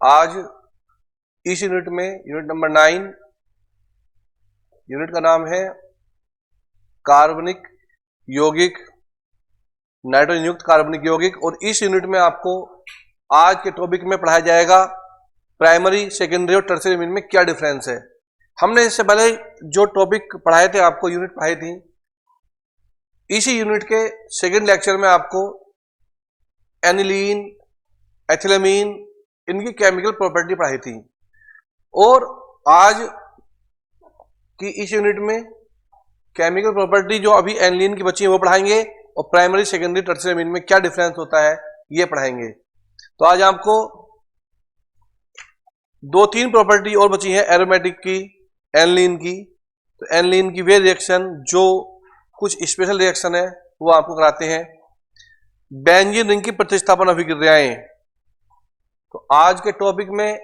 आज इस यूनिट में यूनिट नंबर 9, यूनिट का नाम है कार्बनिक यौगिक, नाइट्रोजन युक्त कार्बनिक यौगिक। और इस यूनिट में आपको आज के टॉपिक में पढ़ाया जाएगा प्राइमरी, सेकेंडरी और टर्शियरी मीन में क्या डिफरेंस है। हमने इससे पहले जो टॉपिक पढ़ाए थे, आपको यूनिट पढ़ाई थी, इसी यूनिट के सेकेंड लेक्चर में आपको एनिलीन, एथिलेमीन, इनकी केमिकल प्रॉपर्टी पढ़ाई थी। और आज की इस यूनिट में केमिकल प्रॉपर्टी जो अभी एनिलीन की बची है वो पढ़ाएंगे, और प्राइमरी, सेकेंडरी, टर्शियरी मीन में क्या डिफरेंस होता है ये पढ़ाएंगे। तो आज आपको 2-3 प्रॉपर्टी और बची है एरोमेटिक की, एनिलीन की। तो एनिलीन की वे रिएक्शन जो कुछ स्पेशल रिएक्शन है वो आपको कराते हैं। बेंजीन रिंग की प्रतिस्थापन अभिक्रियाएं। तो आज के टॉपिक में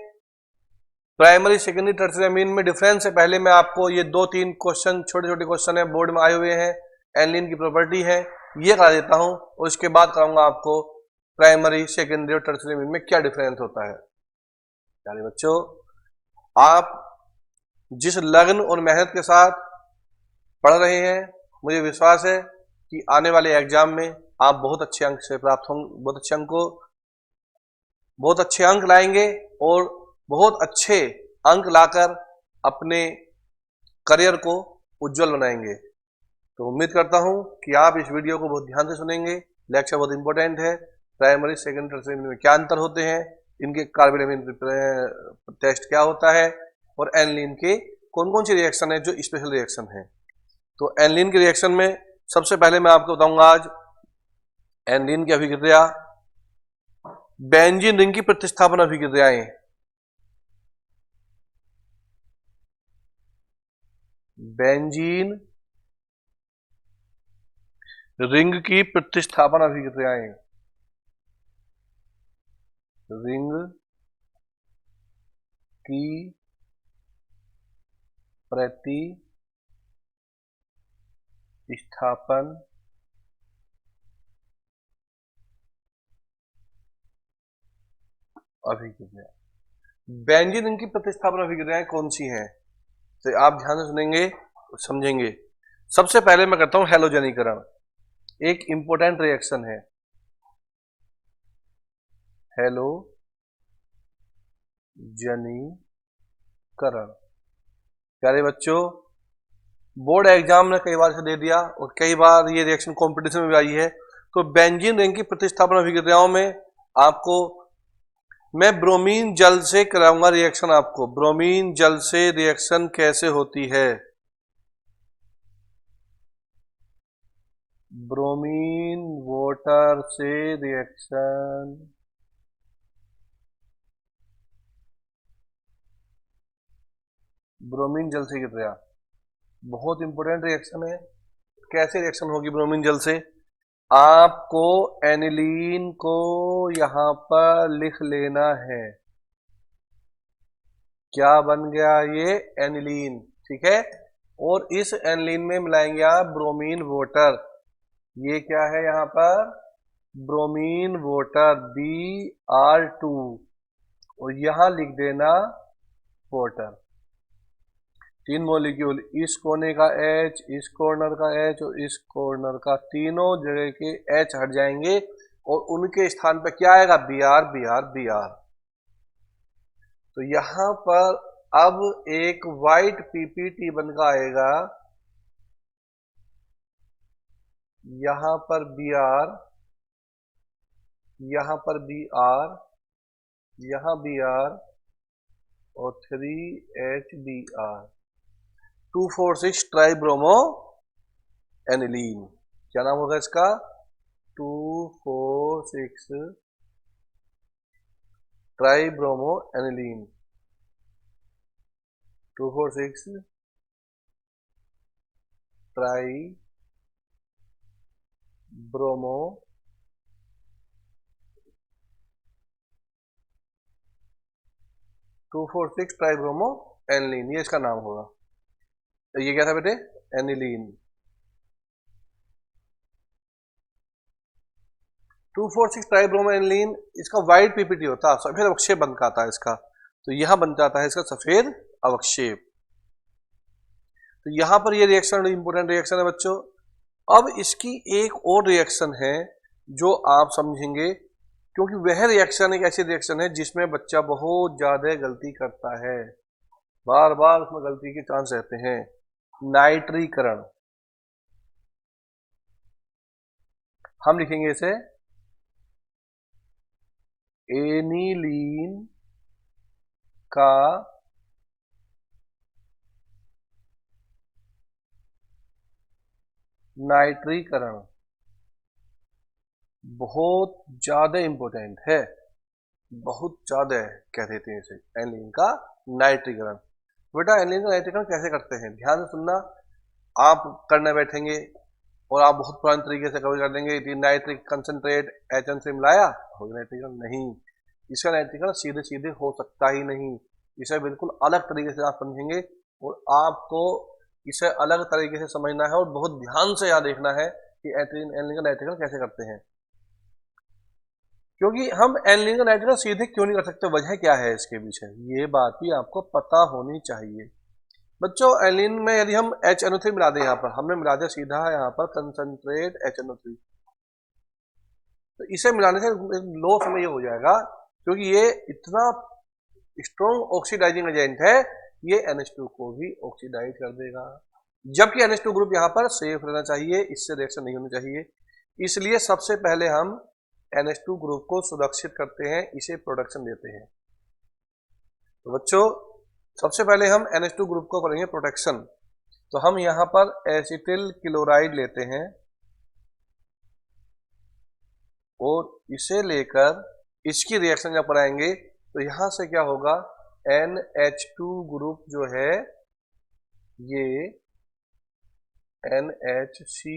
प्राइमरी, सेकेंडरी, टर्शियरी अमीन में डिफरेंस से पहले मैं आपको ये 2-3 क्वेश्चन, छोटे छोटे क्वेश्चन है, बोर्ड में आए हुए हैं, एनिलीन की प्रॉपर्टी है, ये करा देता हूं, और उसके बाद कराऊंगा आपको प्राइमरी, सेकेंडरी और टर्शियरी अमीन में क्या डिफरेंस होता है। यानी बच्चों, आप जिस लगन और मेहनत के साथ पढ़ रहे हैं, मुझे विश्वास है कि आने वाले एग्जाम में आप बहुत अच्छे अंक से प्राप्त होंगे, बहुत अच्छे अंक लाएंगे और बहुत अच्छे अंक लाकर अपने करियर को उज्जवल बनाएंगे। तो उम्मीद करता हूं कि आप इस वीडियो को बहुत ध्यान से सुनेंगे। लेक्चर बहुत इंपॉर्टेंट है। प्राइमरी, सेकेंडरी, टर्शियरी में क्या अंतर होते हैं, इनके कार्बोनिल टेस्ट क्या होता है, और एनिलीन के कौन कौन सी रिएक्शन है जो स्पेशल रिएक्शन है। तो एनिलीन के रिएक्शन में सबसे पहले मैं आपको बताऊंगा आज एनिलीन की अभिक्रिया, बेंजीन रिंग की प्रतिस्थापन अभिक्रियाएं। बेंजीन रिंग की प्रतिस्थापन अभिक्रियाएं, रिंग की प्रतिस्थापन अभिक्रिया। बेंजीन रिंग की प्रतिस्थापन अभिक्रियाएं कौन सी हैं, तो आप ध्यान से सुनेंगे और समझेंगे। सबसे पहले मैं करता हूं हैलोजनीकरण। एक इंपॉर्टेंट रिएक्शन है हैलोजनीकरण। प्यारे बच्चों, बोर्ड एग्जाम ने कई बार से दे दिया और कई बार ये रिएक्शन कंपटीशन में भी आई है। तो बेंजीन रिंग की प्रतिस्थापन अभिक्रियाओं में आपको मैं ब्रोमीन जल से कराऊंगा रिएक्शन। आपको ब्रोमीन जल से रिएक्शन कैसे होती है, ब्रोमीन वाटर से रिएक्शन, ब्रोमीन जल से गिर, बहुत इंपॉर्टेंट रिएक्शन है। कैसे रिएक्शन होगी ब्रोमीन जल से, आपको एनिलीन को यहां पर लिख लेना है। क्या बन गया ये, एनिलीन, ठीक है। और इस एनिलीन में मिलाएंगे आप ब्रोमीन वाटर। ये क्या है यहां पर, ब्रोमीन वाटर, Br2, और यहां लिख देना वाटर। 3 मॉलिक्यूल, इस कोने का H, इस कॉर्नर का H और इस कॉर्नर का, तीनों जगह के H हट जाएंगे और उनके स्थान पर क्या आएगा, Br, Br, Br। तो यहां पर अब एक वाइट PPT बनकर आएगा, यहां पर Br, यहां पर Br, यहां Br और 3HBr, 2,4,6 ट्राइब्रोमो एनिलीन। क्या नाम होगा इसका, 2,4,6 ट्राइब्रोमो एनिलीन, 2,4,6 ट्राइब्रोमो एनिलीन, ये इसका नाम होगा। तो ये क्या था बेटे, एनिलीन। 2,4,6 ट्राइब्रोमोएनिलीन, इसका वाइट पीपीटी होता है, सफेद अवक्षेप बन आता है इसका, तो यहां बन जाता है इसका सफेद अवक्षेप। तो यहां पर ये रिएक्शन इंपॉर्टेंट रिएक्शन है बच्चों। अब इसकी एक और रिएक्शन है जो आप समझेंगे, क्योंकि वह रिएक्शन एक ऐसी रिएक्शन है जिसमें बच्चा बहुत ज्यादा गलती करता है, बार बार उसमें गलती के चांस रहते हैं। नाइट्रीकरण, हम लिखेंगे इसे एनिलीन का नाइट्रीकरण बहुत ज्यादा इंपॉर्टेंट है, बहुत ज्यादा कह देते हैं इसे, एनिलीन का नाइट्रीकरण। बेटा एनिलीन का नाइट्रीकरण कैसे करते हैं, ध्यान से सुनना। आप करने बैठेंगे और आप बहुत पुराने तरीके से कवर कर देंगे, नाइट्रिक कंसंट्रेट HN से मिलाया हो नाइट्रीकरण, नहीं, इसका नाइट्रीकरण सीधे सीधे हो सकता ही नहीं। इसे बिल्कुल अलग तरीके से आप समझेंगे और आपको इसे अलग तरीके से समझना है और बहुत ध्यान से याद देखना है कि एनिलीन का नाइट्रीकरण कैसे करते हैं। क्योंकि हम एनिलीन का नाइट्रीकरण सीधे क्यों नहीं कर सकते, वजह क्या है इसके पीछे, ये बात भी आपको पता होनी चाहिए। बच्चों एनिलीन में यदि हम HNO3 मिला दें, यहाँ पर हमने मिला दिया सीधा यहाँ पर कंसंट्रेट HNO3, तो इसे मिलाने से लो समय ये हो जाएगा, क्योंकि ये इतना स्ट्रॉन्ग ऑक्सीडाइजिंग एजेंट है, ये NH2 को भी ऑक्सीडाइज कर देगा, जबकि NH2 ग्रुप यहाँ पर सेफ रहना चाहिए, इससे रिएक्शन नहीं होनी चाहिए। इसलिए सबसे पहले हम NH2 ग्रुप को सुरक्षित करते हैं, इसे प्रोटेक्शन देते हैं। तो बच्चों सबसे पहले हम NH2 ग्रुप को करेंगे प्रोटेक्शन, तो हम यहां पर एसिटिल क्लोराइड लेते हैं और इसे लेकर इसकी रिएक्शन जब कराएंगे तो यहां से क्या होगा, NH2 ग्रुप जो है ये NHCOCH3,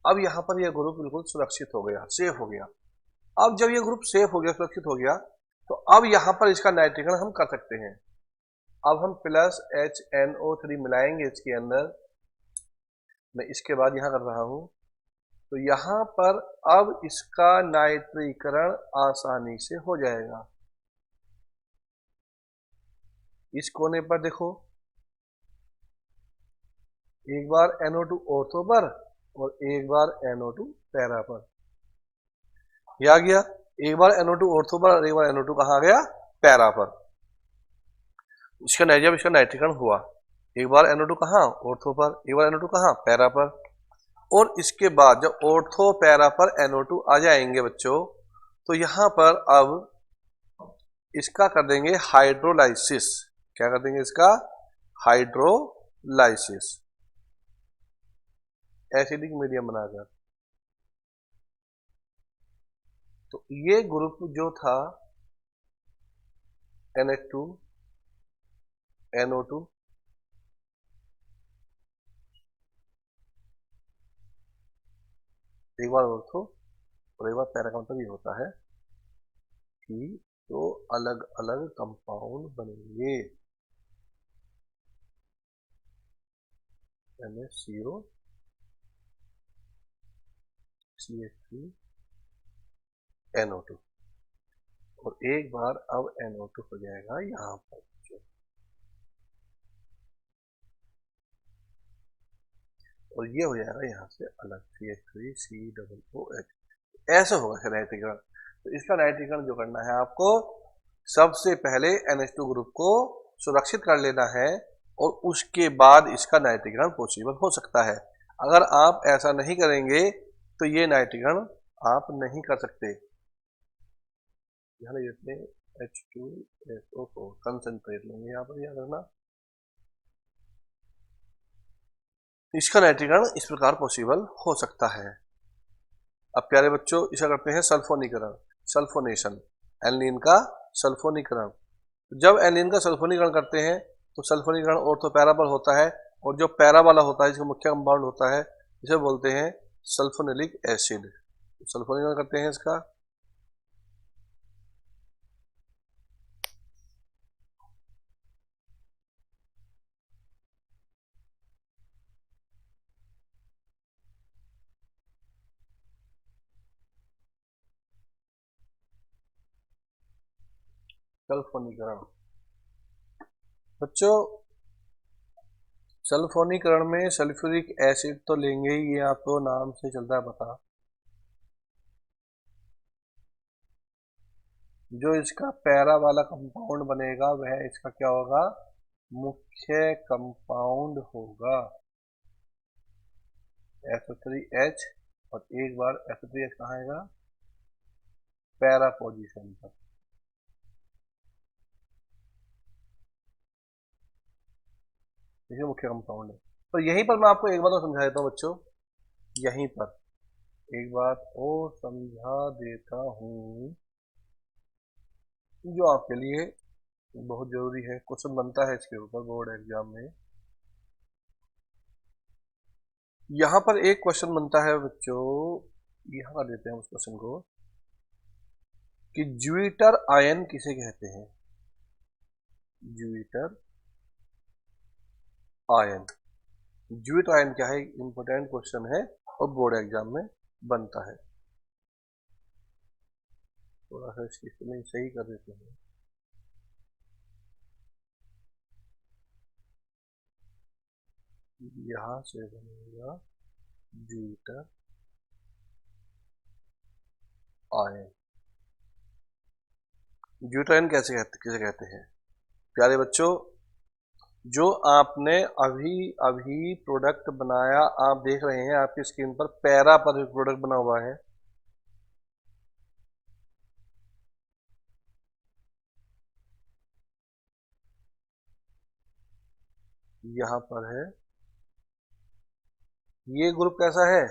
अब यहां पर यह ग्रुप बिल्कुल सुरक्षित हो गया, सेफ हो गया। अब जब ये ग्रुप सेफ हो गया, सुरक्षित हो गया, तो अब यहां पर इसका नाइट्रीकरण हम कर सकते हैं। अब हम प्लस HNO3 मिलाएंगे इसके अंदर, मैं इसके बाद यहां कर रहा हूं, तो यहां पर अब इसका नाइट्रीकरण आसानी से हो जाएगा। इस कोने पर देखो, एक बार NO2 ऑर्थो पर और एक बार NO2 पैरा पर, यह आ गया, एक बार NO2 ऑर्थो पर और एक बार NO2 कहां आ गया, पैरा पर। जब इसका नाइट्रीकरण हुआ, एक बार NO2 कहां, ऑर्थो पर, एक बार NO2 कहां, पैरा पर, और इसके बाद जब ऑर्थो पैरा पर NO2 आ जाएंगे बच्चों, तो यहां पर अब इसका कर देंगे हाइड्रोलाइसिस। क्या कर देंगे इसका, हाइड्रोलाइसिस, एसिडिक मीडियम बनाकर। तो ये ग्रुप जो था NH2 NO2, एक बार ऑर्थो और एक बार पैरा का मतलब ये होता है कि तो अलग अलग कंपाउंड बनेंगे, NH0 CH3 NO2, और एक बार अब NO2 हो जाएगा यहां पर, और ये हो जाएगा यहाँ से अलग CH3COOH, ऐसा होगा नाइट्रीकरण। तो इसका नाइट्रीकरण जो करना है आपको, सबसे पहले NH2 ग्रुप को सुरक्षित कर लेना है और उसके बाद इसका नाइट्रीकरण पॉसिबल हो सकता है। अगर आप ऐसा नहीं करेंगे तो ये नाइट्रीकरण आप नहीं कर सकते। H2SO4 कंसंट्रेट लेंगे यहाँ पर, याद रखना। इसका नाइट्रीकरण इस प्रकार पॉसिबल हो सकता है। अब प्यारे बच्चों इसे करते हैं सल्फोनीकरण, सल्फोनेशन, एल्नीन का सल्फोनीकरण। जब एल्नीन का सल्फोनीकरण करते हैं तो सल्फोनीकरण ऑर्थो पैरा पर होता है, और जो पैरा वाला होता है जिसका मुख्य कंपाउंड होता है इसे बोलते हैं सल्फोनिलिक एसिड। सल्फोनीकरण करते हैं इसका, सल्फोनीकरण। बच्चों सल्फोनीकरण में सल्फ्यूरिक एसिड तो लेंगे ही, ये आपको नाम से चलता है पता। जो इसका पैरा वाला कंपाउंड बनेगा वह इसका क्या होगा, मुख्य कंपाउंड होगा SO3H, और एक बार SO3H कहाँ आएगा, पैरा पोजीशन पर। ये मुख्य कंपाउंड है। तो यहीं पर मैं आपको एक बात और समझा देता हूँ बच्चों, यहीं पर एक बात और समझा देता हूँ जो आपके लिए बहुत जरूरी है, क्वेश्चन बनता है इसके ऊपर बोर्ड एग्जाम में। यहां पर एक क्वेश्चन बनता है बच्चों, यहां कर देते हैं उस क्वेश्चन को, कि ज्यूइटर आयन किसे कहते हैं, ज्यूइटर आयन। ज्यूइटर आयन क्या है, इंपॉर्टेंट क्वेश्चन है और बोर्ड एग्जाम में बनता है। थोड़ा सा इसकी स्पेलिंग सही कर देते हैं। यहां से बनेगा ज्यूइटर आयन। ज्यूइटर आयन किसे कहते हैं प्यारे बच्चों, जो आपने अभी अभी प्रोडक्ट बनाया, आप देख रहे हैं आपकी स्क्रीन पर पैरा पर प्रोडक्ट बना हुआ है, यहां पर है। ये ग्रुप कैसा है,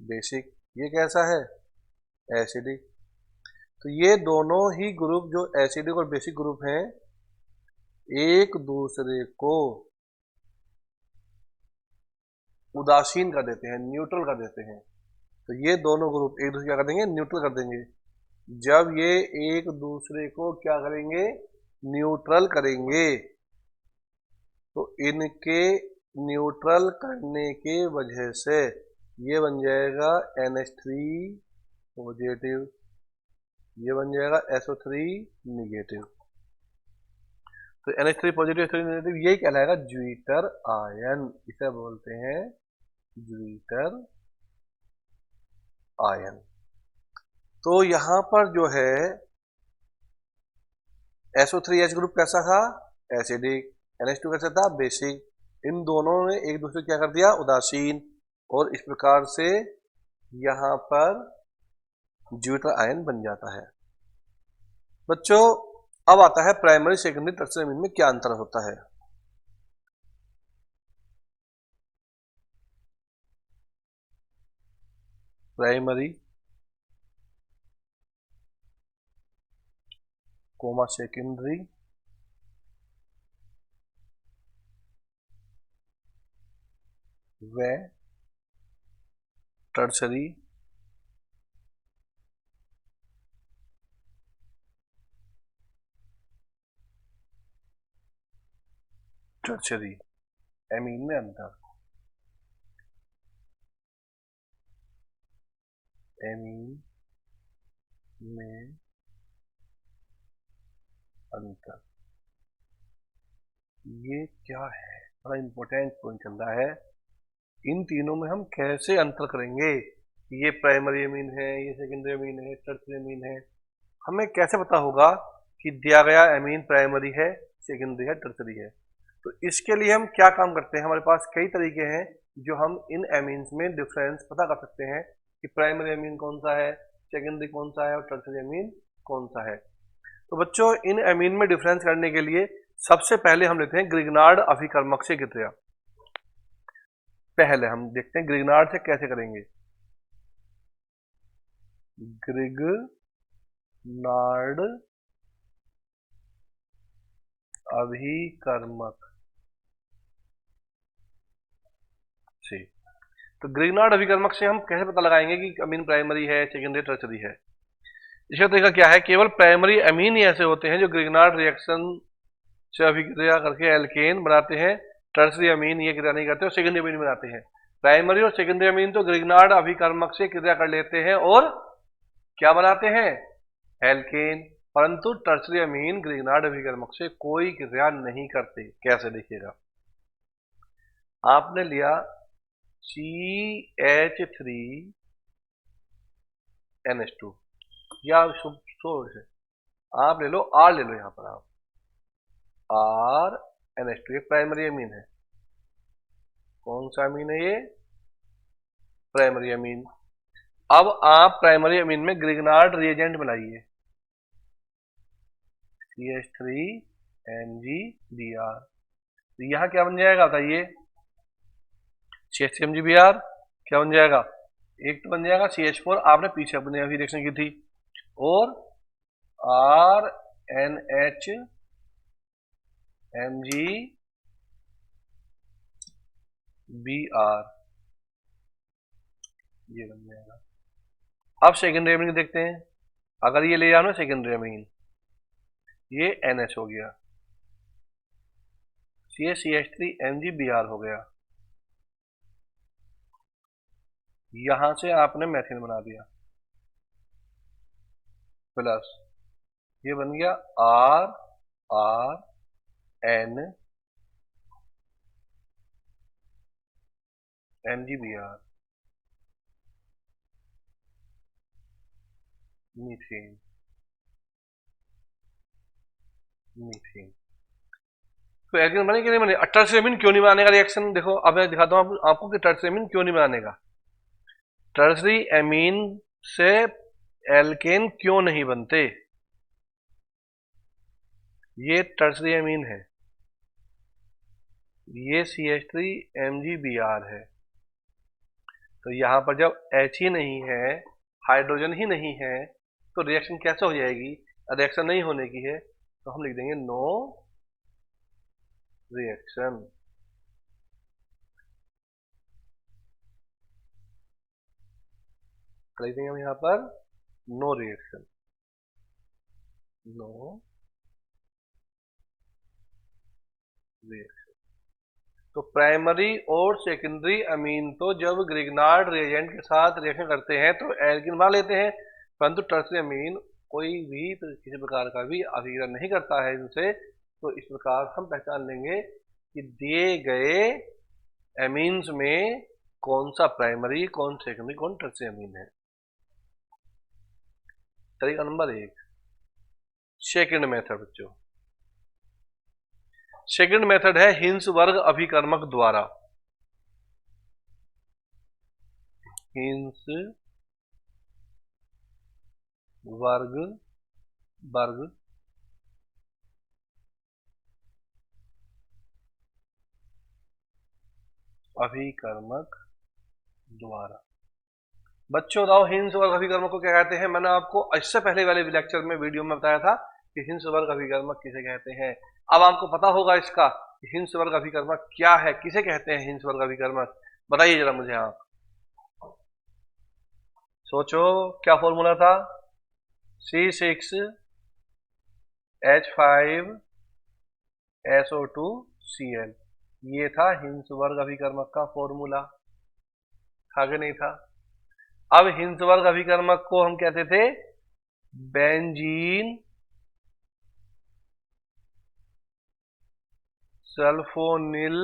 बेसिक। ये कैसा है, एसिडिक। तो ये दोनों ही ग्रुप जो एसिडिक और बेसिक ग्रुप हैं, एक दूसरे को उदासीन कर देते हैं, न्यूट्रल कर देते हैं। तो ये दोनों ग्रुप एक दूसरे क्या कर देंगे, न्यूट्रल कर देंगे। जब ये एक दूसरे को क्या करेंगे, न्यूट्रल करेंगे, तो इनके न्यूट्रल करने के वजह से ये बन जाएगा NH3 पॉजिटिव, ये बन जाएगा SO3 निगेटिव। तो NH3 पॉजिटिव SO3 नेगेटिव यही कहलाएगा ज्यूइटर आयन, इसे बोलते हैं ज्यूइटर आयन। तो यहां पर जो है SO3H ग्रुप कैसा था, एसिडिक। NH2 कैसा था, बेसिक। इन दोनों ने एक दूसरे क्या कर दिया, उदासीन, और इस प्रकार से यहां पर ज्यूइटर आयन बन जाता है। बच्चों अब आता है प्राइमरी सेकेंडरी टर्शियरी अमीन में क्या अंतर होता है। प्राइमरी कोमा सेकेंडरी व टर्शियरी टर्शियरी एमीन में अंतर। एमीन में अंतर, ये क्या है, बड़ा इंपॉर्टेंट पॉइंट चल रहा है। इन तीनों में हम कैसे अंतर करेंगे, ये प्राइमरी अमीन है, ये सेकेंडरी अमीन है, टर्शियरी अमीन है, हमें कैसे पता होगा कि दिया गया अमीन प्राइमरी है, सेकेंडरी है, टर्शियरी है। तो इसके लिए हम क्या काम करते हैं, हमारे पास कई तरीके हैं जो हम इन अमीन्स में डिफरेंस पता कर सकते हैं कि प्राइमरी अमीन कौन सा है, सेकेंडरी कौन सा है और टर्शियरी अमीन कौन सा है। तो बच्चों इन अमीन में डिफरेंस करने के लिए सबसे पहले हम लेते हैं ग्रिग्नार्ड अभिकर्मक से क्रिया। पहले हम देखते हैं ग्रिग्नार्ड से कैसे करेंगे। ग्रिग्नार्ड अभिकर्मक से, तो ग्रिग्नार्ड अभिकर्मक से हम कैसे पता लगाएंगे कि अमीन प्राइमरी है, सेकेंडरी, टर्शियरी है। इसका तरीका क्या है, केवल प्राइमरी अमीन ही ऐसे होते हैं जो ग्रिग्नार्ड रिएक्शन से अभिक्रिया करके एल्केन बनाते हैं, टर्शियरी अमीन ये क्रिया नहीं करते और सेकेंडरी अमीन बनाते हैं। प्राइमरी और सेकेंडरी अमीन तो ग्रिग्नार्ड अभिकर्मक से क्रिया कर लेते हैं और क्या बनाते हैं, एल्केन। परंतु टर्सरी अमीन ग्रिग्नार्ड अभिकर्मक से कोई क्रिया नहीं करते। कैसे, देखिएगा, आपने लिया CH3NH2 या आप ले लो R, ले लो, यहां पर आप RNH2, ये प्राइमरी अमीन है। कौन सा अमीन है ये? Primary amine. अब आप प्राइमरी अमीन में ग्रिग्नार्ड रिएजेंट बनाइए, CH3MgBr। तो यहां क्या बन जाएगा बताइए? CH3MgBr क्या बन जाएगा? एक तो बन जाएगा CH4, आपने पीछे अपने अभी रिएक्शन की थी, और RNHMgBr, ये बन जाएगा। अब सेकेंडरी अमीन देखते हैं। अगर ये ले जाओ सेकेंडरी अमीन, ये NH हो गया, CH3MgBr हो गया, यहां से आपने मैथिन बना दिया, प्लस ये बन गया RNMgBr, मीथेन। तो एल्केन बने कि नहीं बने? टर्सरी अमीन क्यों नहीं बनाने का रिएक्शन देखो, अब मैं दिखाता हूं आपको कि टर्सरी अमीन क्यों नहीं बनाने का। टर्सरी अमीन से एल्केन क्यों नहीं बनते? ये टर्सरी अमीन है, ये CH3MgBr है, तो यहां पर जब H ही नहीं है, हाइड्रोजन ही नहीं है, तो रिएक्शन कैसे हो जाएगी? रिएक्शन नहीं होने की है, तो हम लिख देंगे नो रिएक्शन। लिख देंगे हम यहां पर नो रिएक्शन, नो रिएक्शन। तो प्राइमरी और सेकेंडरी अमीन तो जब ग्रिग्नार्ड रिएजेंट के साथ रिएक्शन करते हैं तो एल्किन बना लेते हैं, परंतु टर्सरी अमीन कोई भी किसी प्रकार का भी अभिक्रिया नहीं करता है इनसे। तो इस प्रकार हम पहचान लेंगे कि दिए गए अमीन्स में कौन सा प्राइमरी, कौन सेकेंडरी, कौन टर्सरी अमीन है। तरीका नंबर 1, सेकेंड मेथड बच्चों। सेकेंड मेथड है हिंस वर्ग अभिकर्मक द्वारा। हिंस वर्ग अभिकर्मक द्वारा। बच्चों बताओ हिंस वर्ग अभिकर्मक को क्या कहते हैं? मैंने आपको इससे पहले वाले लेक्चर में, वीडियो में बताया था कि हिंस वर्ग अभिकर्मक किसे कहते हैं। अब आपको पता होगा इसका हिंस वर्ग अभिकर्मक क्या है, किसे कहते हैं हिंस वर्ग अभिकर्मक, बताइए जरा मुझे आप। सोचो, क्या फॉर्मूला था? C6H5SO2Cl, ये था हिंस वर्ग अभिकर्मक का फॉर्मूला, था कि नहीं था? अब हिंस वर्ग अभिकर्मक को हम कहते थे benzene sulphonyl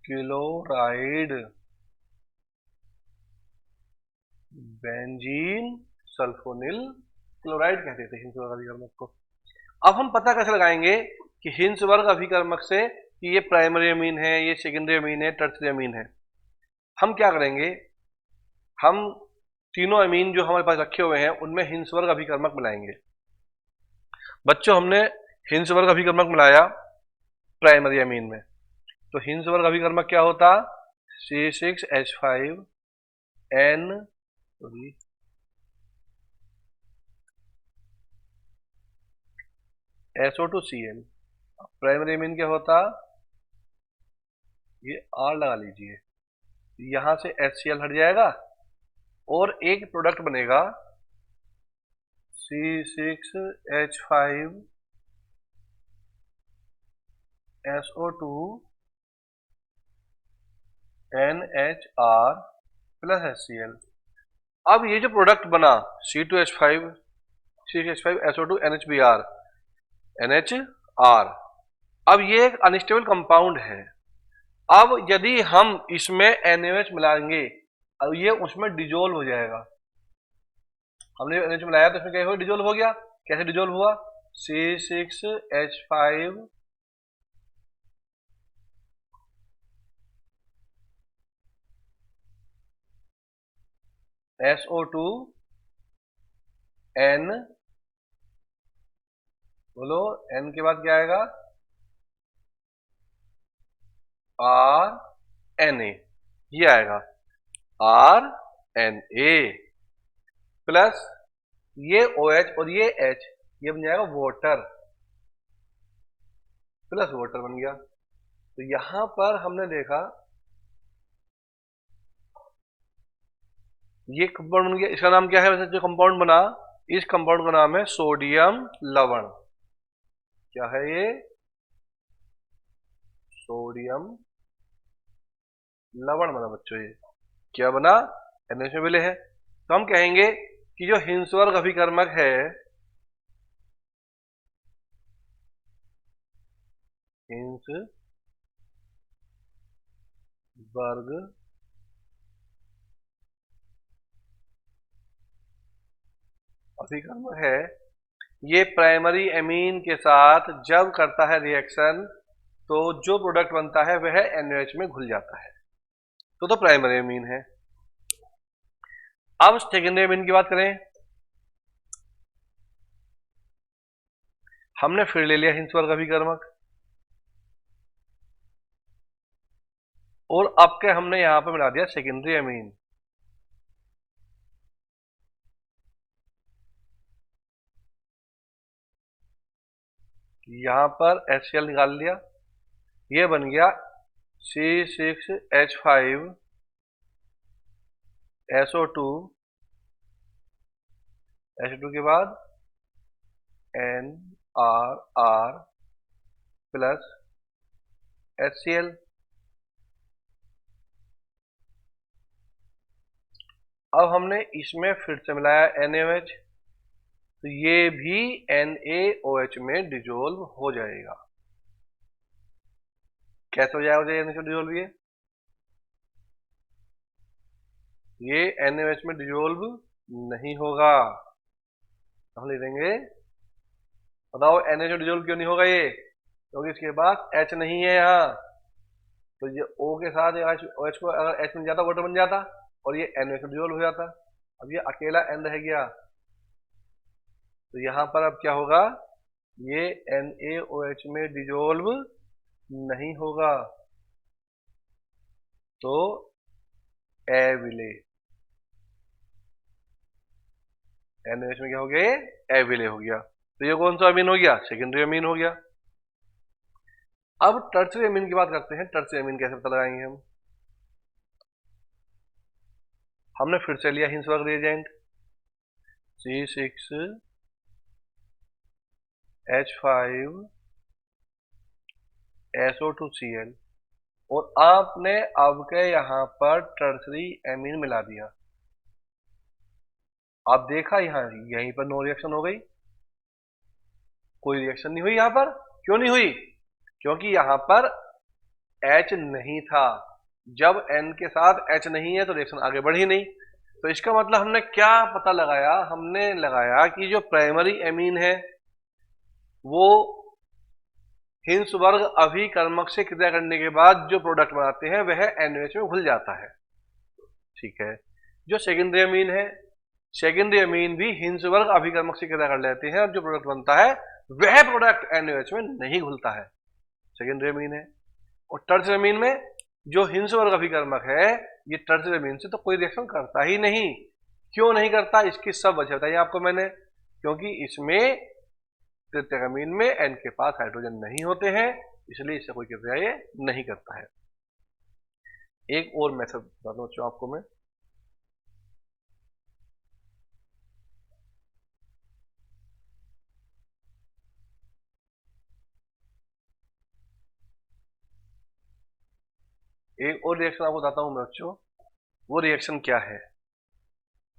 chloride, benzene sulphonyl chloride कहते थे हिंस वर्ग अभिकर्मक को। अब हम पता कैसे लगाएंगे कि हिंस वर्ग अभिकर्मक से कि ये प्राइमरी अमीन है, ये सेकेंडरी अमीन है, टर्सरी अमीन है? हम क्या करेंगे, हम तीनों अमीन जो हमारे पास रखे हुए हैं उनमें हिंस वर्ग अभिकर्मक मिलाएंगे। बच्चों हमने हिंस वर्ग अभिकर्मक मिलाया प्राइमरी अमीन में, तो हिंस वर्ग अभिकर्मक क्या होता? C6H5NSO2Cl। प्राइमरी अमीन क्या होता? ये R लगा लीजिए, यहां से HCl हट जाएगा और एक प्रोडक्ट बनेगा C6H5 SO2 NHR plus HCl। अब ये जो प्रोडक्ट बना C2H5 SO2 NHBr NHR, अब ये एक अनस्टेबल कंपाउंड है। अब यदि हम इसमें NaOH मिलाएंगे, अब ये उसमें डिजोल्व हो जाएगा। हमने NaOH मिलाया तो इसमें क्या हो, डिजोल्व हो गया। कैसे डिजोल्व हुआ, C6H5 SO2 N, बोलो N के बाद क्या आएगा, RNA, ये आएगा RNA प्लस ये OH और ये H, ये बन जाएगा वाटर, प्लस वाटर बन गया। तो यहां पर हमने देखा ये कंपाउंड बन गया। इसका नाम क्या है वैसे जो कंपाउंड बना, इस कंपाउंड का नाम है सोडियम लवण। क्या है ये, सोडियम लवण बना बच्चों। ये क्या बना, NaOH में मिले है। तो हम कहेंगे कि जो हिंसवर्ग अभिकर्मक है, हिंसवर्ग अभिकर्मक है, ये प्राइमरी एमीन के साथ जब करता है रिएक्शन, तो जो प्रोडक्ट बनता है वह NaOH में घुल जाता है। तो प्राइमरी एमीन है। अब सेकेंडरी एमीन की बात करें, हमने फिर ले लिया हिंसवर्ग अभिकर्मक, और अब के हमने यहां पर मिला दिया सेकेंडरी एमीन। यहां पर HCl निकाल लिया, ये बन गया C6H5 SO2 H2 के बाद NRR प्लस HCl। अब हमने इसमें फिर से मिलाया NaOH, तो ये भी NaOH में डिजोल्व हो जाएगा। कैसे हो जाएगा NaOH में डिजोल्व, ये NaOH में डिजोल्व नहीं होगा। हम लिखेंगे, बताओ NaOH में डिजोल्व क्यों नहीं होगा ये, क्योंकि इसके पास H नहीं है यहाँ। तो ये O के साथ OH को अगर H मिल जाता, वाटर बन जाता, और ये NaOH में डिजोल्व हो जाता। अब ये अकेला N रह गया, तो यहां पर अब क्या होगा, ये NaOH में डिजोल्व नहीं होगा, तो एविले, NaOH में क्या हो गया, एविले हो गया। तो ये कौन सा अमीन हो गया, सेकेंडरी अमीन हो गया। अब टर्शियरी अमीन की बात करते हैं। टर्शियरी अमीन कैसे पता लगाएंगे हम, हमने फिर से लिया हिंसवर्ग रिएजेंट C6H5 SO2Cl, और आपने अब के यहां पर टर्शियरी अमीन मिला दिया। आप देखा यहीं पर नो रिएक्शन हो गई, कोई रिएक्शन नहीं हुई यहां पर। क्यों नहीं हुई, क्योंकि यहां पर H नहीं था। जब N के साथ H नहीं है तो रिएक्शन आगे बढ़ी नहीं। तो इसका मतलब हमने क्या पता लगाया, हमने लगाया कि जो प्राइमरी एमीन है वो हिंसवर्ग अभिकर्मक से क्रिया करने के बाद जो प्रोडक्ट बनाते हैं वह NaOH में घुल जाता है। ठीक है, जो सेकेंडरी अमीन है, सेकेंडरी अमीन भी हिंसवर्ग अभिकर्मक से क्रिया कर लेते हैं, और जो प्रोडक्ट बनता है वह प्रोडक्ट NaOH में नहीं घुलता है, सेकेंडरी अमीन है। और टर्शियरी अमीन में जो हिंसवर्ग अभिकर्मक है, ये टर्शियरी अमीन से तो कोई रिएक्शन करता ही नहीं। क्यों नहीं करता, इसकी सब वजह बताई आपको मैंने, क्योंकि इसमें तृतीयक अमीन में N के पास हाइड्रोजन नहीं होते हैं, इसलिए इससे कोई क्रिया ये नहीं करता है। एक और मेथड बताता हूं बच्चों आपको मैं, एक और रिएक्शन आपको बताता हूं मैं बच्चों, वो रिएक्शन क्या है,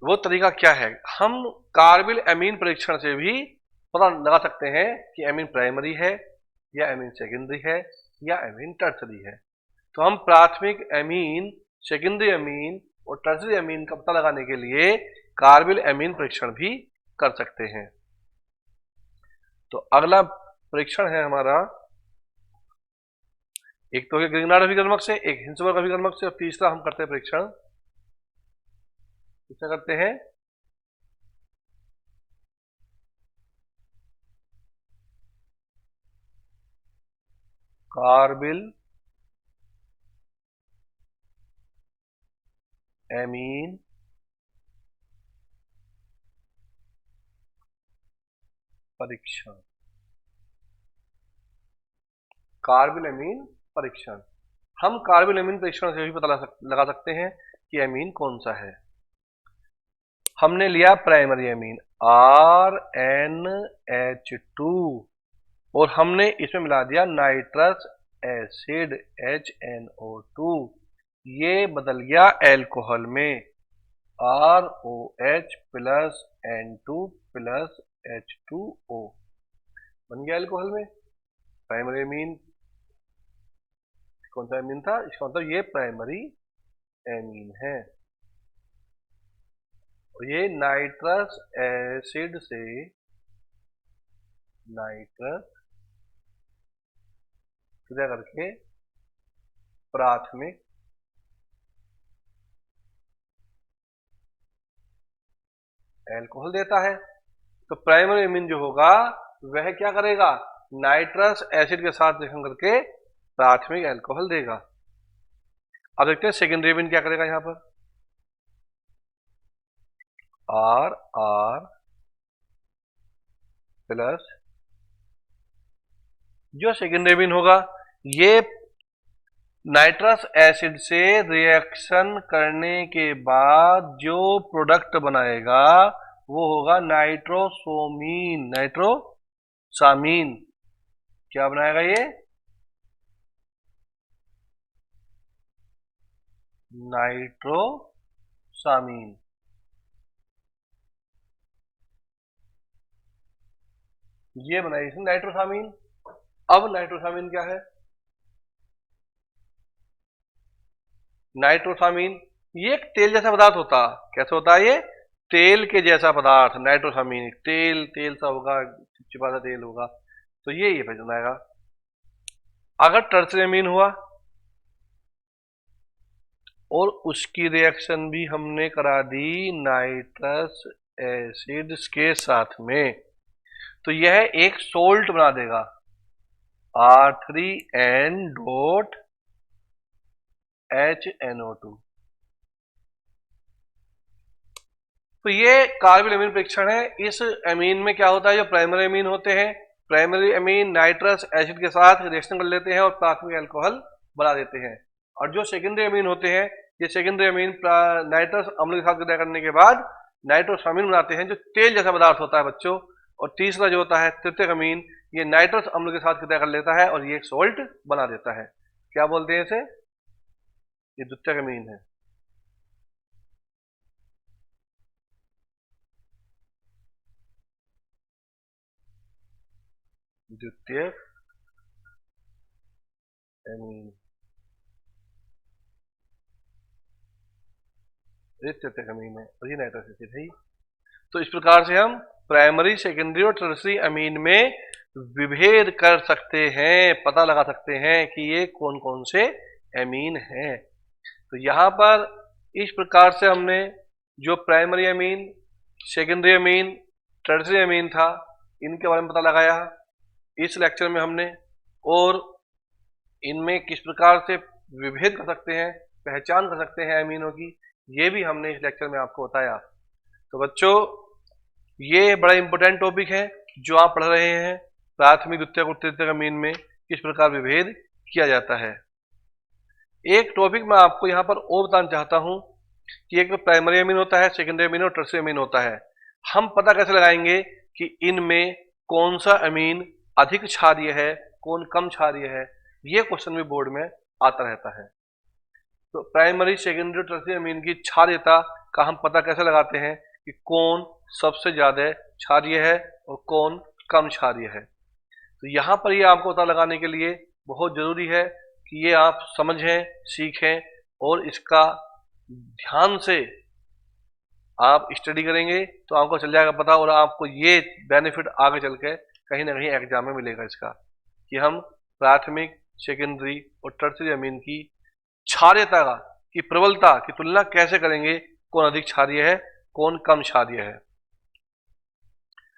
वो तरीका क्या है। हम कार्बिल एमीन परीक्षण से भी पता लगा सकते हैं कि एमीन प्राइमरी है या एमीन सेकेंडरी है या एमीन टर्सरी है। तो हम प्राथमिक एमीन, सेकेंडरी एमीन और टर्सरी एमीन का पता लगाने के लिए कार्बिल एमीन परीक्षण भी कर सकते हैं। तो अगला परीक्षण है हमारा, एक तो ग्रिग्नार्ड अभिकर्मक से, एक हिंसबर्ग अभिकर्मक से, और तीसरा हम करते हैं परीक्षण, क्या करते हैं, कार्बिल एमीन परीक्षण। कार्बिल एमीन परीक्षण, हम कार्बिल एमीन परीक्षण से भी पता लगा सकते हैं कि एमीन कौन सा है। हमने लिया प्राइमरी एमीन RnH2 और हमने इसमें मिला दिया नाइट्रस एसिड HNO2, ये बदल गया एल्कोहल में ROH plus N2 plus H2O, बन गया एल्कोहल में। प्राइमरी एमीन कौन सा एमीन था, इसका मतलब ये प्राइमरी एमीन है। और ये नाइट्रस एसिड से नाइट्रस क्रिया करके प्राथमिक एल्कोहल देता है। तो प्राइमरी एमीन जो होगा वह क्या करेगा, नाइट्रस एसिड के साथ रिएक्शन करके प्राथमिक एल्कोहल देगा। अब देखते हैं सेकेंडरी एमीन क्या करेगा। यहां पर R प्लस, जो सेकेंडरी एमीन होगा ये नाइट्रस एसिड से रिएक्शन करने के बाद जो प्रोडक्ट बनाएगा वो होगा नाइट्रोसोमीन, नाइट्रोसामीन। क्या बनाएगा ये, नाइट्रोसामीन। ये बनाई इसने नाइट्रोसामीन। अब नाइट्रोसामीन क्या है, नाइट्रोसामीन ये एक तेल जैसा पदार्थ होता, कैसे होता है ये, तेल के जैसा पदार्थ नाइट्रोसामीन, तेल तेल सा होगा, चिपचिपा सा तेल होगा। तो ये पहचान आएगा। अगर टर्सरी एमीन हुआ और उसकी रिएक्शन भी हमने करा दी नाइट्रस एसिड के साथ में, तो यह एक सोल्ट बना देगा R3N.HNO2। तो ये कार्बिल एमीन परीक्षण है। इस एमीन में क्या होता है, जो प्राइमरी एमीन होते हैं, प्राइमरी एमीन नाइट्रस एसिड के साथ रिएक्शन कर लेते हैं और प्राथमिक अल्कोहल बना देते हैं। और जो सेकेंडरी एमीन होते हैं, ये सेकेंडरी एमीन नाइट्रस अम्ल के साथ क्रिया करने के बाद नाइट्रोसामीन बनाते हैं, जो तेल जैसा पदार्थ होता है बच्चों। और तीसरा जो होता है तृतीयक अमीन, ये नाइट्रस अम्ल के साथ क्रिया कर लेता है और ये एक सोल्ट बना देता है। क्या बोलते हैं इसे, ये द्वितीयक अमीन है। द्वितीयक एमीन, तृतीयक अमीन है और ये नाइट्रस एसिड है। तो इस प्रकार से हम प्राइमरी, सेकेंडरी और टर्सरी अमीन में विभेद कर सकते हैं, पता लगा सकते हैं कि ये कौन कौन से एमीन हैं। तो यहां पर इस प्रकार से हमने जो primary amine, secondary amine, tertiary amine था, इनके बारे में पता लगाया इस लेक्चर में हमने। और इनमें किस प्रकार से विभेद कर सकते हैं, पहचान कर सकते हैं अमीनों की, ये भी हमने इस लेक्चर में आपको बताया। तो बच्चों ये बड़ा इंपॉर्टेंट टॉपिक है जो आप पढ़ रहे हैं, प्राथमिक, द्वितीयक और तृतीयक अमीन में किस प्रकार विभेद किया जाता है। एक टॉपिक मैं आपको यहाँ पर और बताना चाहता हूँ कि एक तो प्राइमरी अमीन होता है, सेकेंडरी अमीन और टर्सरी अमीन होता है। हम पता कैसे लगाएंगे कि इनमें कौन सा अमीन अधिक क्षारीय है, कौन कम क्षारीय है, ये क्वेश्चन भी बोर्ड में आता रहता है। तो प्राइमरी सेकेंडरी टर्शियरी अमीन की क्षारीयता का हम पता कैसे लगाते हैं कि कौन सबसे ज्यादा क्षारीय है और कौन कम क्षारीय है। तो यहाँ पर ये आपको पता लगाने के लिए बहुत जरूरी है कि ये आप समझें, सीखें और इसका ध्यान से आप स्टडी करेंगे तो आपको चल जाएगा पता, और आपको ये बेनिफिट आगे चल के कहीं ना कहीं एग्जाम में मिलेगा इसका, कि हम प्राथमिक, सेकेंडरी और टर्शियरी अमीन की क्षारीयता की प्रबलता की तुलना कैसे करेंगे, कौन अधिक क्षारीय है कौन कम क्षारीय है।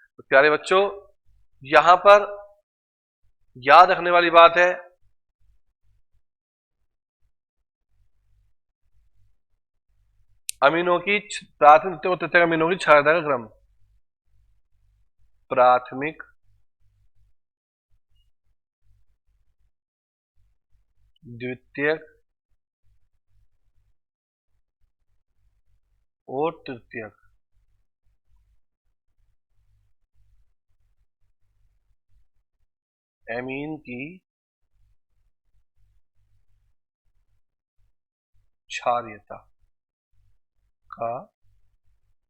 तो प्यारे बच्चों, यहां पर याद रखने वाली बात है अमीनों की प्राथमिक और तृतीयक अमीनों की क्षारीयता का क्रम। प्राथमिक, द्वितीयक और तृतीयक एमीन की क्षारीयता का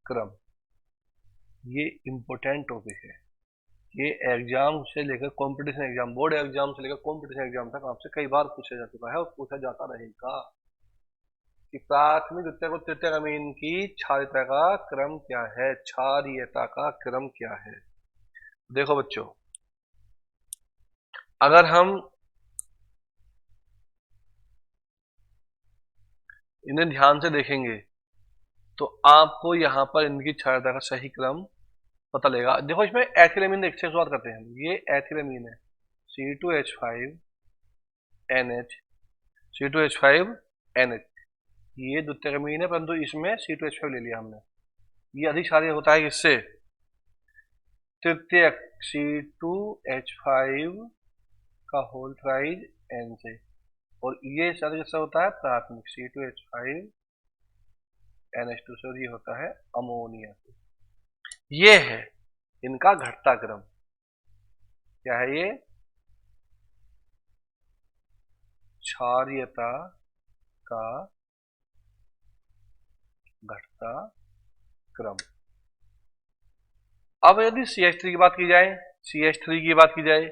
क्रम। ये इंपॉर्टेंट टॉपिक है। ये एग्जाम से लेकर कंपटीशन एग्जाम, बोर्ड एग्जाम से लेकर कंपटीशन एग्जाम तक आपसे कई बार पूछा जा चुका है और पूछा जाता रहेगा कि प्राथमिक, द्वितीयक और तृतीयक अमीन की क्षारीयता का क्रम क्या है, क्षारीयता का क्रम क्या है। देखो बच्चों, अगर हम इन्हें ध्यान से देखेंगे तो आपको यहां पर इनकी क्षारीयता का सही क्रम पता लगेगा। देखो इसमें एथिलमीन से शुरुआत करते हैं। ये एथिलमीन है C2H5NH, C2H5NH, ये द्वितीयक अमीन है परंतु इसमें C2H5 ले लिया हमने। ये अधिक क्षारीय होता है किससे, तृतीयक C2H5 का होल थ्राइज N से, और ये शायद किससे होता है, प्राथमिक C2H5NH2 से, और ये होता है अमोनिया से। ये है इनका घटता क्रम। क्या है ये, क्षारीयता का घटता क्रम। अब यदि CH3 की बात की जाए, CH3 की बात की जाए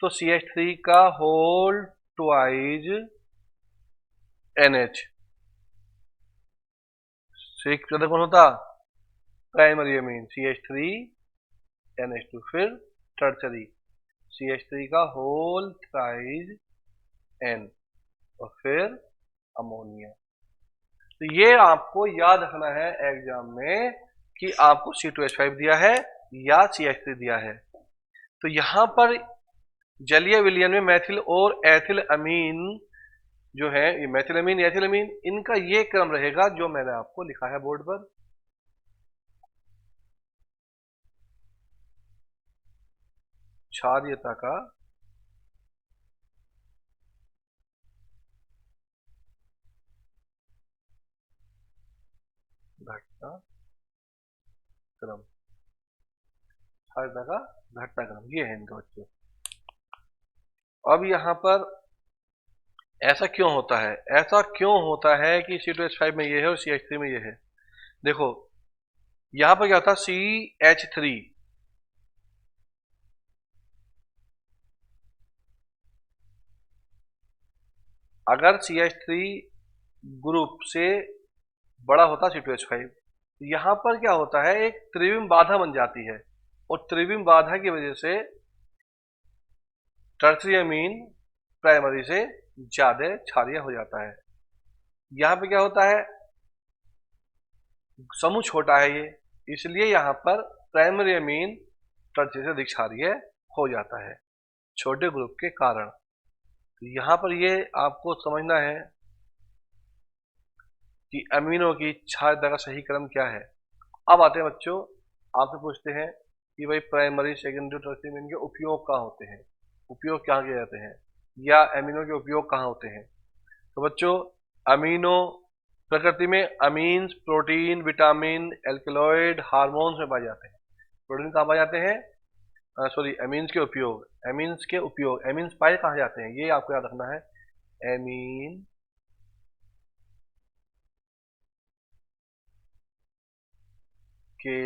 तो CH3 का होल ट्वाइज NH से ज्यादा कौन होता, प्राइमरी अमीन CH3NH2, फिर टर्शरी CH3 का होल थ्राइज N, और फिर अमोनिया। तो ये आपको याद रखना है एग्जाम में कि आपको C2H5 दिया है या CH3 दिया है। तो यहां पर जलीय विलयन में मैथिल और एथिल अमीन जो है, ये मैथिल अमीन, एथिल अमीन, इनका ये क्रम रहेगा जो मैंने आपको लिखा है बोर्ड पर। क्षारीयता का घटता क्रम, क्षारीयता का घटता क्रम, ये है इनका बच्चों। अब यहां पर ऐसा क्यों होता है, ऐसा क्यों होता है कि C2H5 में ये है और CH3 में ये है। देखो यहां पर क्या होता है, CH3 अगर CH3 ग्रुप से बड़ा होता C2H5, यहां पर क्या होता है, एक त्रिविम बाधा बन जाती है, और त्रिविम बाधा की वजह से टर्शरी अमीन प्राइमरी से ज्यादा क्षारीय हो जाता है। यहां पे क्या होता है, समूह छोटा है ये, इसलिए यहां पर प्राइमरी अमीन टर्शरी से अधिक क्षारीय हो जाता है छोटे ग्रुप के कारण। तो यहां पर ये आपको समझना है कि अमीनों की क्षारीयता का सही क्रम क्या है। अब आते हैं बच्चों, आपसे पूछते हैं कि भाई प्राइमरी, सेकेंडरी, टर्शियरी अमीन के उपयोग कहाँ होते हैं, उपयोग क्या किए जाते हैं, या अमीनों के उपयोग कहाँ होते हैं। तो बच्चों, अमीनो प्रकृति में amines protein, vitamin, alkaloid, hormones में पाए जाते हैं। प्रोटीन कहाँ पाए जाते हैं, सॉरी एमीन्स के उपयोग, एमीन्स के उपयोग, एमीन्स पाए कहाँ जाते हैं, ये आपको याद रखना है। एमीन के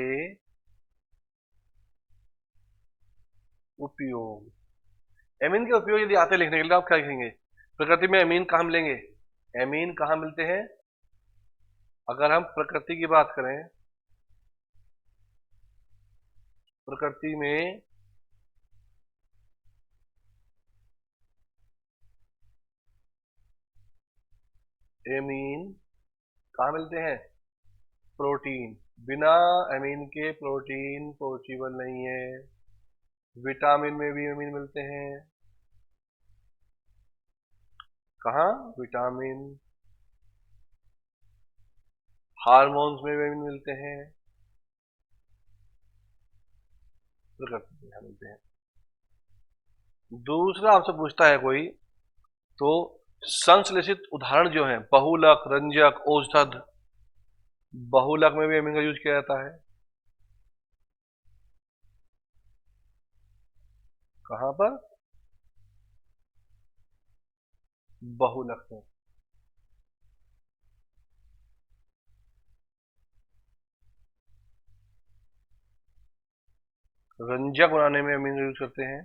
उपयोग, एमीन के उपयोग यदि आते लिखने के लिए आप क्या लिखेंगे? प्रकृति में एमीन कहाँ मिलेंगे? एमीन कहाँ मिलते हैं? अगर हम प्रकृति की बात करें, प्रकृति में एमीन कहाँ मिलते हैं? प्रोटीन। बिना एमीन के प्रोटीन पॉसिबल नहीं है। विटामिन में भी एमीन मिलते हैं। कहाँ? विटामिन। हार्मोन्स में भी एमीन मिलते हैं। प्रकृति में मिलते हैं। दूसरा आपसे पूछता है कोई, तो संश्लेषित उदाहरण जो है बहुलक, रंजक, औषध, बहुलक में भी एमीन का यूज किया जाता है। कहां पर? बहुलक में। रंजक बनाने में एमीन का यूज करते हैं।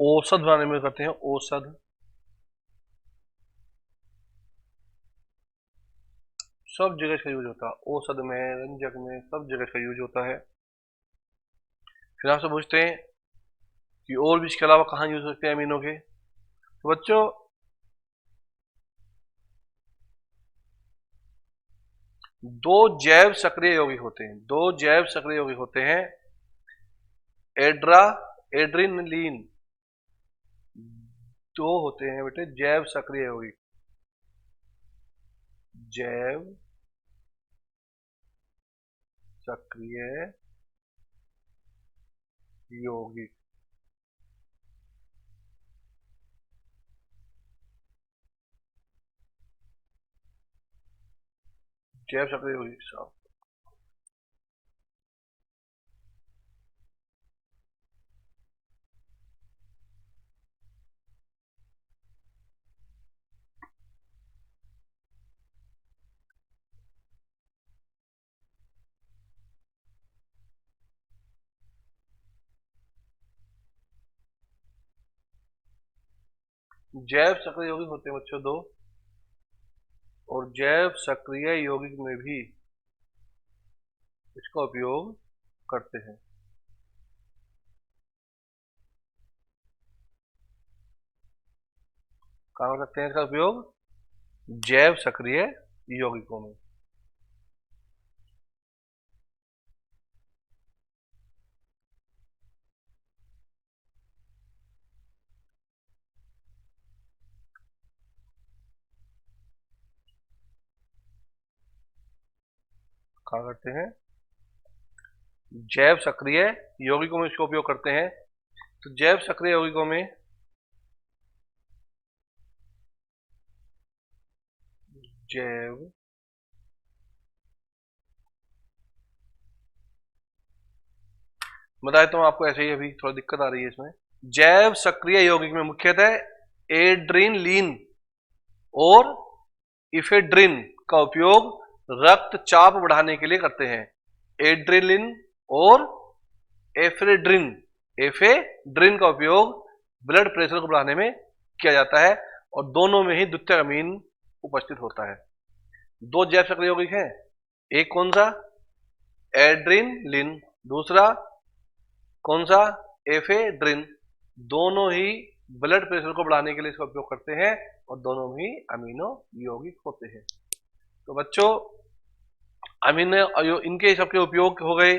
औषध बनाने में करते हैं, औषध। सब जगह इसका यूज होता है, औषध में, रंजक में, सब जगह इसका यूज होता है। फिर आपसे पूछते हैं कि और भी इसके अलावा कहाँ यूज करते हैं अमीनों के? तो बच्चों, दो जैव सक्रिय यौगिक होते हैं, दो जैव सक्रिय यौगिक होते हैं, एड्रिनलीन। दो होते हैं बेटे जैव सक्रिय यौगिक, जैव सक्रिय यौगिक। जैव सक्रिय यौगिक साहब, जैव सक्रिय यौगिक होते हैं बच्चों दो, और जैव सक्रिय यौगिक में भी इसका उपयोग करते हैं। कहाँ कर सकते हैं इसका उपयोग? जैव सक्रिय यौगिकों में। कहाँ करते हैं? जैव सक्रिय यौगिकों में इसका उपयोग करते हैं। तो जैव सक्रिय यौगिकों में जैव बताए तो आपको ऐसे ही, अभी थोड़ा दिक्कत आ रही है इसमें। जैव सक्रिय यौगिक में मुख्यतः एड्रिनलीन और इफेड्रिन का उपयोग रक्तचाप बढ़ाने के लिए करते हैं। एड्रिनलिन और एफेड्रिन, एफेड्रिन का उपयोग ब्लड प्रेशर को बढ़ाने में किया जाता है, और दोनों में ही द्वितीयक अमीन उपस्थित होता है। दो जैव सक्रिय यौगिक हैं, एक कौन सा? एड्रिनलिन, दूसरा कौन सा? एफेड्रिन। दोनों ही ब्लड प्रेशर को बढ़ाने के लिए इसका उपयोग करते हैं, और दोनों ही अमीनो यौगिक होते हैं। तो बच्चों, अमीनो इनके सबके उपयोग हो गए।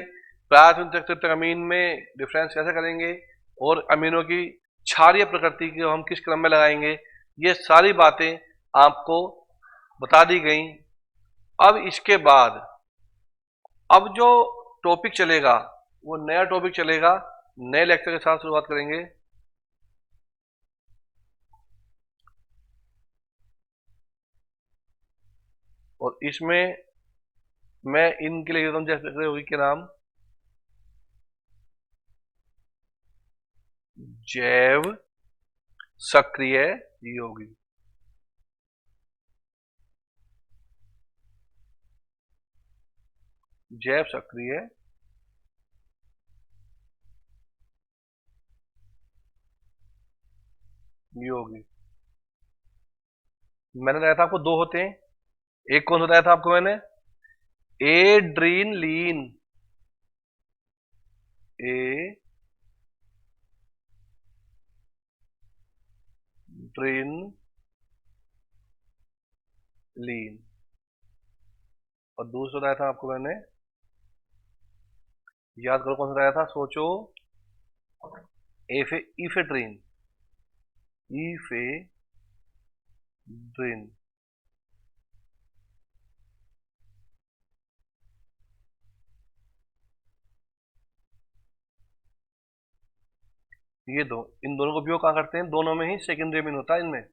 प्राथमिक अमीन में डिफरेंस कैसे करेंगे, और अमीनों की क्षारीय प्रकृति को हम किस क्रम में लगाएंगे, ये सारी बातें आपको बता दी गई। अब इसके बाद अब जो टॉपिक चलेगा वो नया टॉपिक चलेगा, नए लेक्चर के साथ शुरुआत करेंगे। और इसमें मैं इनके लिए देता हूं जैव सक्रिय यौगिक के नाम। जैव सक्रिय यौगिक, जैव सक्रिय यौगिक। मैंने बताया था आपको दो होते हैं, एक कौन सा बताया था आपको मैंने, एड्रीनलीन, एड्रीनलीन, और दूसरा बताया था आपको मैंने, याद करो कौन सा बताया था, सोचो, इफेड्रीन, इफेड्रीन। ये दो, इन दोनों का उपयोग कहाँ करते हैं, दोनों में ही सेकेंडरी अमीन होता है, इनमें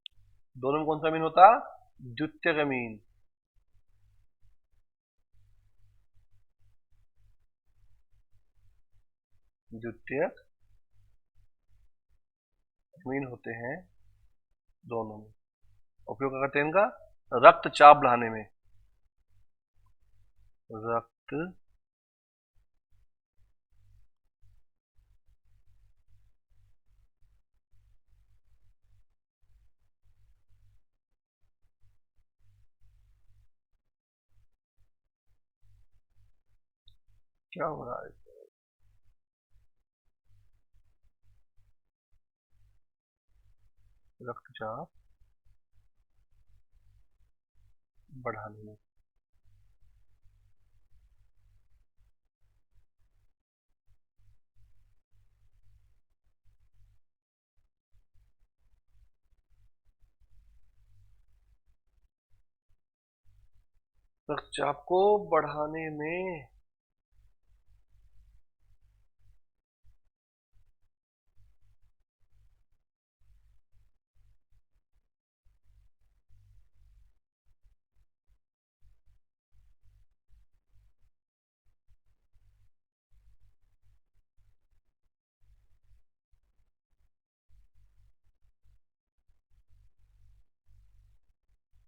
दोनों में कौन सा अमीन होता, द्वितीयक अमीन। द्वितीयक अमीन होते हैं दोनों में। उपयोग करते हैं इनका रक्तचाप बढ़ाने में, रक्त क्या हो रहा है, रक्तचाप बढ़ाने में। रक्तचाप को बढ़ाने में,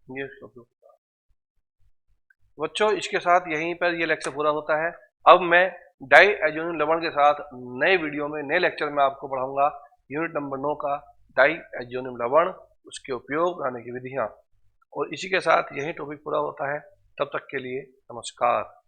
ये इसका उपयोग। बच्चों इसके साथ यहीं पर ये लेक्चर पूरा होता है। अब मैं डाई एजोनियम लवण के साथ नए वीडियो में, नए लेक्चर में आपको पढ़ाऊंगा यूनिट नंबर 9 का डाई एजोनियम लवण, उसके उपयोग, बनाने की विधियां, और इसी के साथ यही टॉपिक पूरा होता है। तब तक के लिए नमस्कार।